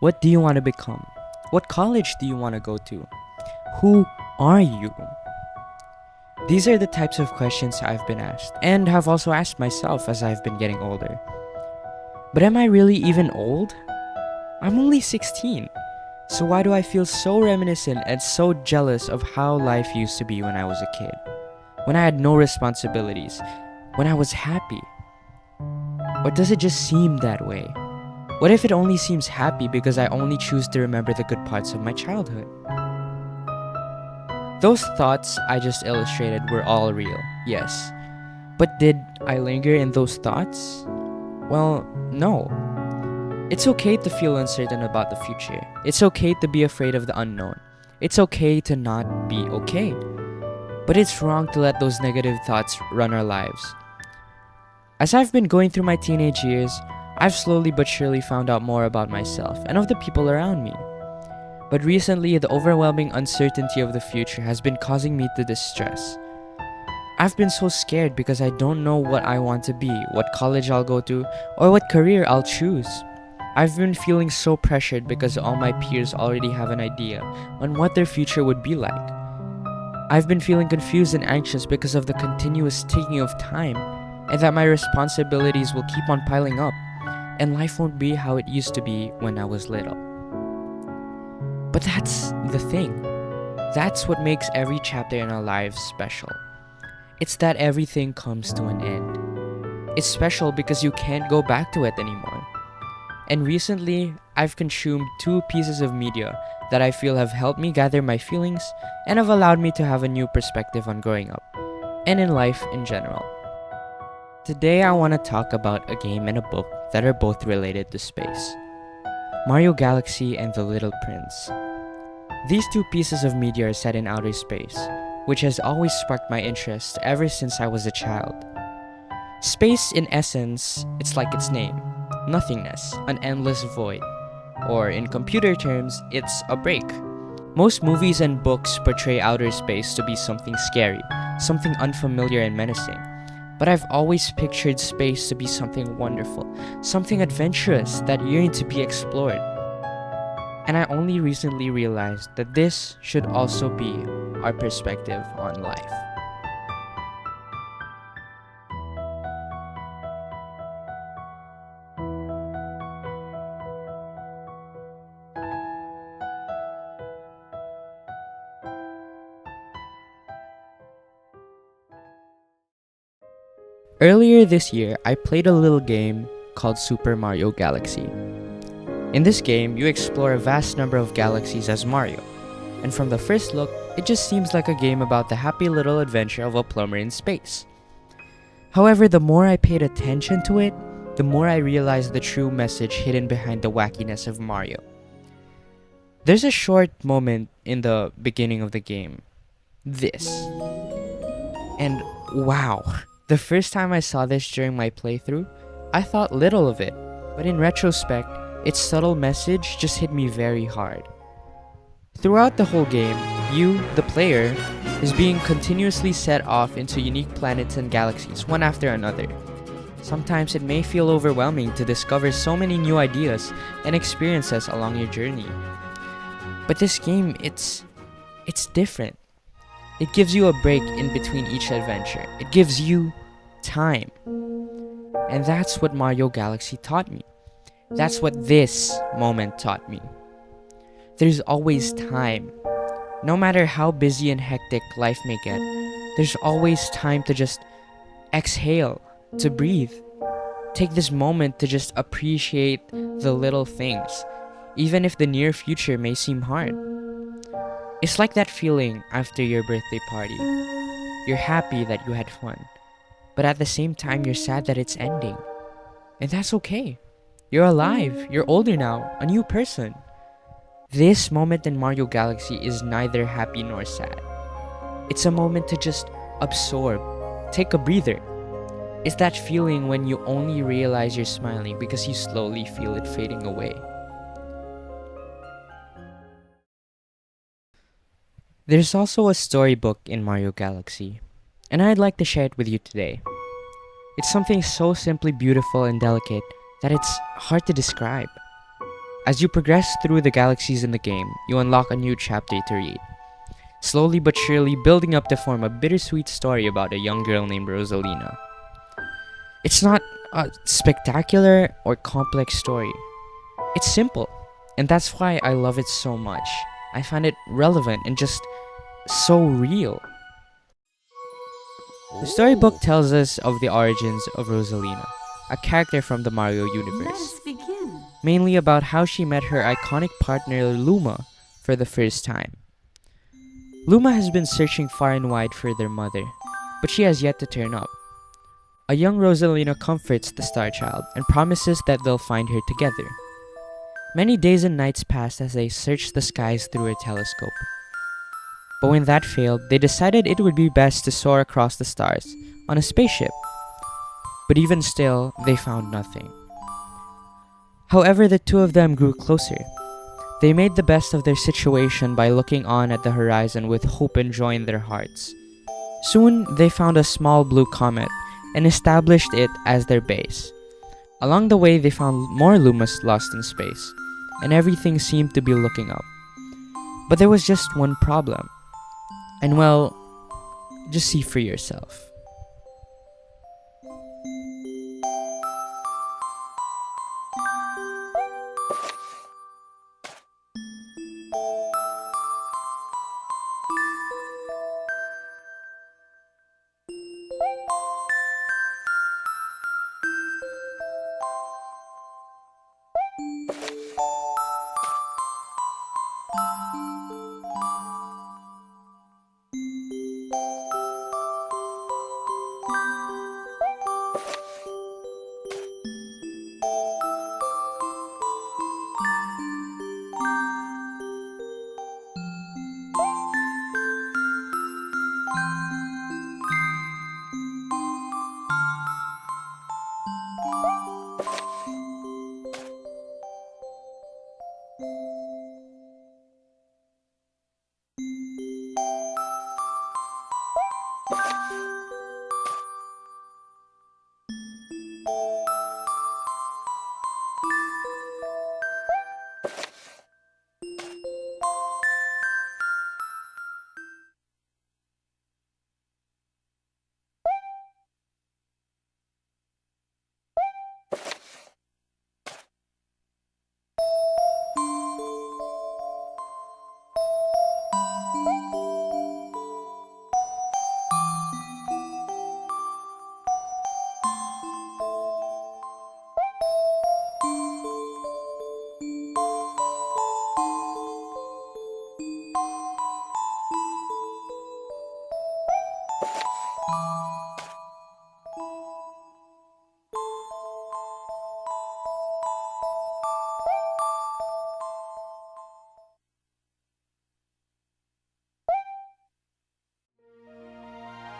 What do you want to become? What college do you want to go to? Who are you? These are the types of questions I've been asked, and have also asked myself as I've been getting older. But am I really even old? I'm only 16. So why do I feel so reminiscent and so jealous of how life used to be when I was a kid? When I had no responsibilities? When I was happy? Or does it just seem that way? What if it only seems happy because I only choose to remember the good parts of my childhood? Those thoughts I just illustrated were all real, yes. But did I linger in those thoughts? Well, no. It's okay to feel uncertain about the future. It's okay to be afraid of the unknown. It's okay to not be okay. But it's wrong to let those negative thoughts run our lives. As I've been going through my teenage years, I've slowly but surely found out more about myself and of the people around me. But recently, the overwhelming uncertainty of the future has been causing me to distress. I've been so scared because I don't know what I want to be, what college I'll go to, or what career I'll choose. I've been feeling so pressured because all my peers already have an idea on what their future would be like. I've been feeling confused and anxious because of the continuous taking of time, and that my responsibilities will keep on piling up, and life won't be how it used to be when I was little. But that's the thing. That's what makes every chapter in our lives special. It's that everything comes to an end. It's special because you can't go back to it anymore. And recently, I've consumed 2 pieces of media that I feel have helped me gather my feelings and have allowed me to have a new perspective on growing up, and in life in general. Today I want to talk about a game and a book that are both related to space. Mario Galaxy and The Little Prince. These 2 pieces of media are set in outer space, which has always sparked my interest ever since I was a child. Space, in essence, it's like its name, nothingness, an endless void. Or in computer terms, it's a break. Most movies and books portray outer space to be something scary, something unfamiliar and menacing. But I've always pictured space to be something wonderful, something adventurous that yearned to be explored. And I only recently realized that this should also be our perspective on life. Earlier this year, I played a little game called Super Mario Galaxy. In this game, you explore a vast number of galaxies as Mario, and from the first look, it just seems like a game about the happy little adventure of a plumber in space. However, the more I paid attention to it, the more I realized the true message hidden behind the wackiness of Mario. There's a short moment in the beginning of the game. This. And wow, the first time I saw this during my playthrough, I thought little of it, but in retrospect, its subtle message just hit me very hard. Throughout the whole game, you, the player, is being continuously set off into unique planets and galaxies, one after another. Sometimes it may feel overwhelming to discover so many new ideas and experiences along your journey. But this game, it's different. It gives you a break in between each adventure. It gives you time. And that's what Mario Galaxy taught me. That's what this moment taught me. There's always time. No matter how busy and hectic life may get, there's always time to just exhale, to breathe. Take this moment to just appreciate the little things, even if the near future may seem hard. It's like that feeling after your birthday party. You're happy that you had fun, but at the same time you're sad that it's ending. And that's okay. You're alive, you're older now, a new person. This moment in Mario Galaxy is neither happy nor sad. It's a moment to just absorb, take a breather. It's that feeling when you only realize you're smiling because you slowly feel it fading away. There's also a storybook in Mario Galaxy, and I'd like to share it with you today. It's something so simply beautiful and delicate that it's hard to describe. As you progress through the galaxies in the game, you unlock a new chapter to read, slowly but surely building up to form a bittersweet story about a young girl named Rosalina. It's not a spectacular or complex story. It's simple, and that's why I love it so much. I find it relevant and just so real. The storybook tells us of the origins of Rosalina, a character from the Mario Let universe, us begin. mainly about how she met her iconic partner Luma for the first time. Luma has been searching far and wide for their mother, but she has yet to turn up. A young Rosalina comforts the Star Child and promises that they'll find her together. Many days and nights passed as they searched the skies through a telescope. But when that failed, they decided it would be best to soar across the stars on a spaceship. But even still, they found nothing. However, the two of them grew closer. They made the best of their situation by looking on at the horizon with hope and joy in their hearts. Soon, they found a small blue comet and established it as their base. Along the way, they found more Lumas lost in space, and everything seemed to be looking up. But there was just one problem. And well, just see for yourself.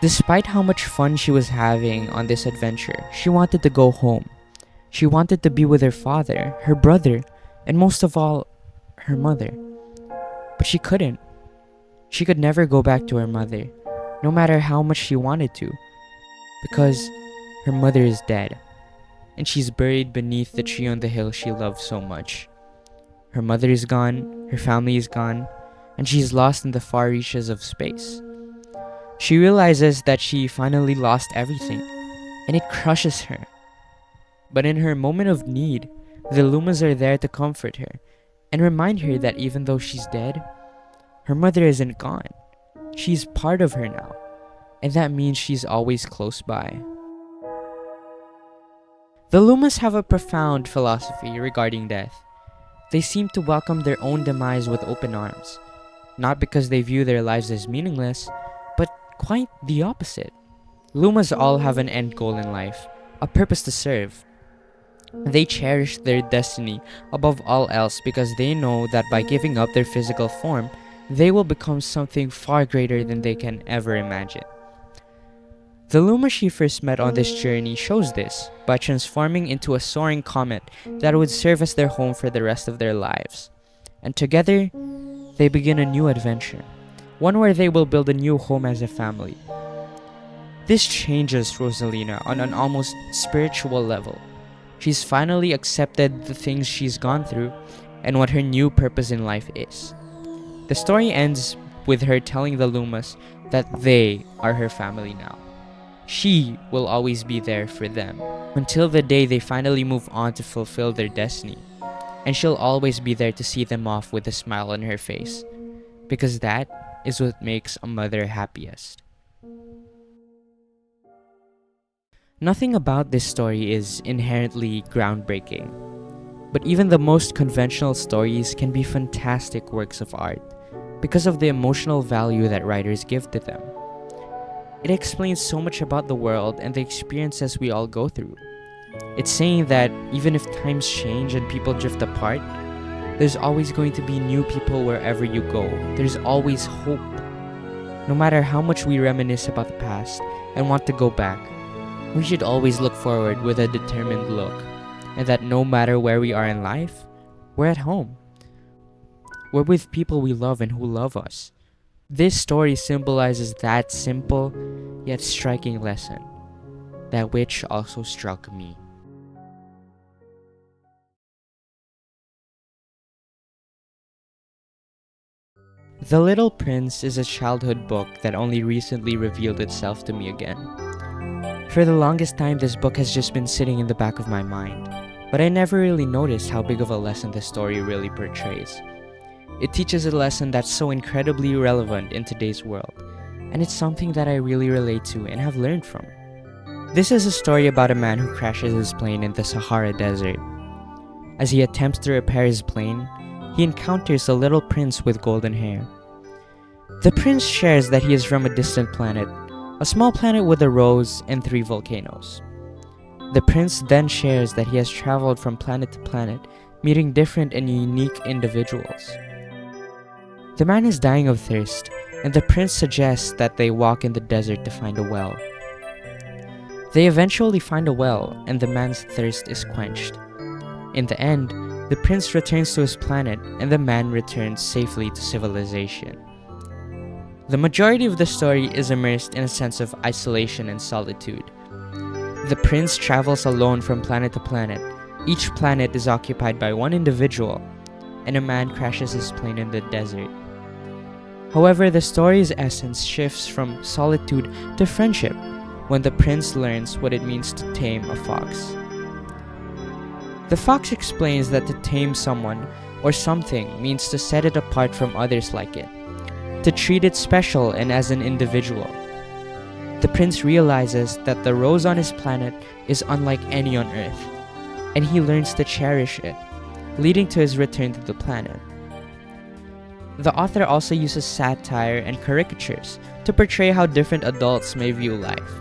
Despite how much fun she was having on this adventure, she wanted to go home. She wanted to be with her father, her brother, and most of all, her mother. But she couldn't. She could never go back to her mother, no matter how much she wanted to, because her mother is dead, and she's buried beneath the tree on the hill she loved so much. Her mother is gone, her family is gone, and she's lost in the far reaches of space. She realizes that she finally lost everything, and it crushes her. But in her moment of need, the Lumas are there to comfort her and remind her that even though she's dead, her mother isn't gone. She's part of her now, and that means she's always close by. The Lumas have a profound philosophy regarding death. They seem to welcome their own demise with open arms, not because they view their lives as meaningless, but quite the opposite. Lumas all have an end goal in life, a purpose to serve. They cherish their destiny above all else because they know that by giving up their physical form, they will become something far greater than they can ever imagine. The Luma she first met on this journey shows this by transforming into a soaring comet that would serve as their home for the rest of their lives. And together, they begin a new adventure, one where they will build a new home as a family. This changes Rosalina on an almost spiritual level. She's finally accepted the things she's gone through and what her new purpose in life is. The story ends with her telling the Lumas that they are her family now. She will always be there for them until the day they finally move on to fulfill their destiny. And she'll always be there to see them off with a smile on her face, because that is what makes a mother happiest. Nothing about this story is inherently groundbreaking, but even the most conventional stories can be fantastic works of art because of the emotional value that writers give to them. It explains so much about the world and the experiences we all go through. It's saying that even if times change and people drift apart, there's always going to be new people wherever you go. There's always hope. No matter how much we reminisce about the past and want to go back, we should always look forward with a determined look, and that no matter where we are in life, we're at home. We're with people we love and who love us. This story symbolizes that simple yet striking lesson, that which also struck me. The Little Prince is a childhood book that only recently revealed itself to me again. For the longest time, this book has just been sitting in the back of my mind, but I never really noticed how big of a lesson the story really portrays. It teaches a lesson that's so incredibly relevant in today's world, and it's something that I really relate to and have learned from. This is a story about a man who crashes his plane in the Sahara Desert. As he attempts to repair his plane, he encounters a little prince with golden hair. The prince shares that he is from a distant planet, a small planet with a rose and 3 volcanoes. The prince then shares that he has traveled from planet to planet, meeting different and unique individuals. The man is dying of thirst, and the prince suggests that they walk in the desert to find a well. They eventually find a well, and the man's thirst is quenched. In the end, the prince returns to his planet, and the man returns safely to civilization. The majority of the story is immersed in a sense of isolation and solitude. The prince travels alone from planet to planet. Each planet is occupied by one individual, and a man crashes his plane in the desert. However, the story's essence shifts from solitude to friendship when the prince learns what it means to tame a fox. The fox explains that to tame someone or something means to set it apart from others like it, to treat it special and as an individual. The prince realizes that the rose on his planet is unlike any on Earth, and he learns to cherish it, leading to his return to the planet. The author also uses satire and caricatures to portray how different adults may view life.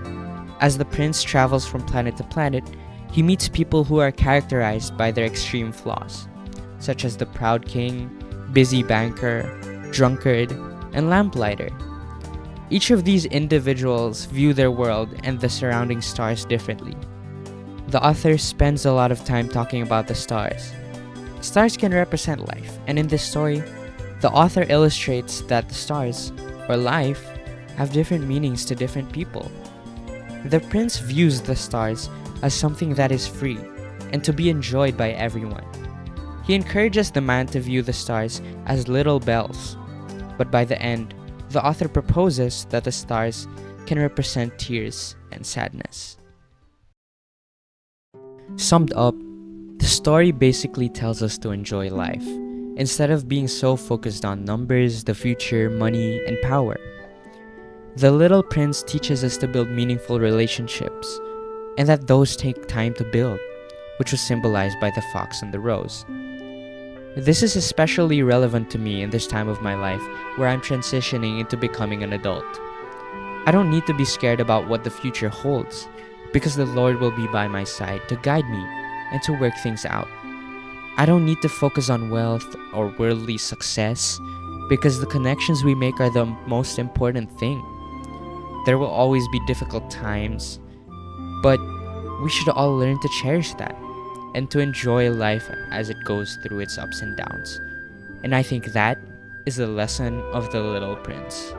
As the prince travels from planet to planet, he meets people who are characterized by their extreme flaws, such as the proud king, busy banker, drunkard, and lamplighter. Each of these individuals view their world and the surrounding stars differently. The author spends a lot of time talking about the stars. Stars can represent life, and in this story, the author illustrates that the stars, or life, have different meanings to different people. The prince views the stars as something that is free and to be enjoyed by everyone. He encourages the man to view the stars as little bells, but by the end, the author proposes that the stars can represent tears and sadness. Summed up, the story basically tells us to enjoy life, instead of being so focused on numbers, the future, money, and power. The Little Prince teaches us to build meaningful relationships, and that those take time to build, which was symbolized by the fox and the rose. This is especially relevant to me in this time of my life where I'm transitioning into becoming an adult. I don't need to be scared about what the future holds, because the Lord will be by my side to guide me and to work things out. I don't need to focus on wealth or worldly success, because the connections we make are the most important thing. There will always be difficult times, but we should all learn to cherish that and to enjoy life as it goes through its ups and downs. And I think that is the lesson of The Little Prince.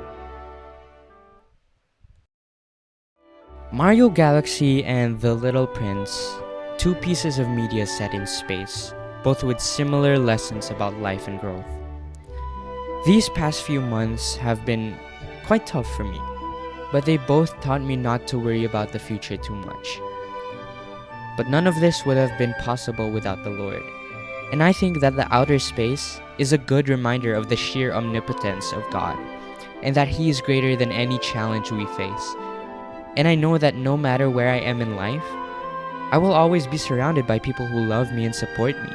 Mario Galaxy and The Little Prince, two pieces of media set in space, both with similar lessons about life and growth. These past few months have been quite tough for me, but they both taught me not to worry about the future too much. But none of this would have been possible without the Lord. And I think that the outer space is a good reminder of the sheer omnipotence of God, and that He is greater than any challenge we face. And I know that no matter where I am in life, I will always be surrounded by people who love me and support me.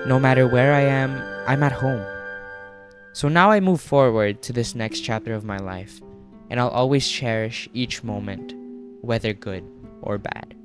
No matter where I am, I'm at home. So now I move forward to this next chapter of my life, and I'll always cherish each moment, whether good or bad.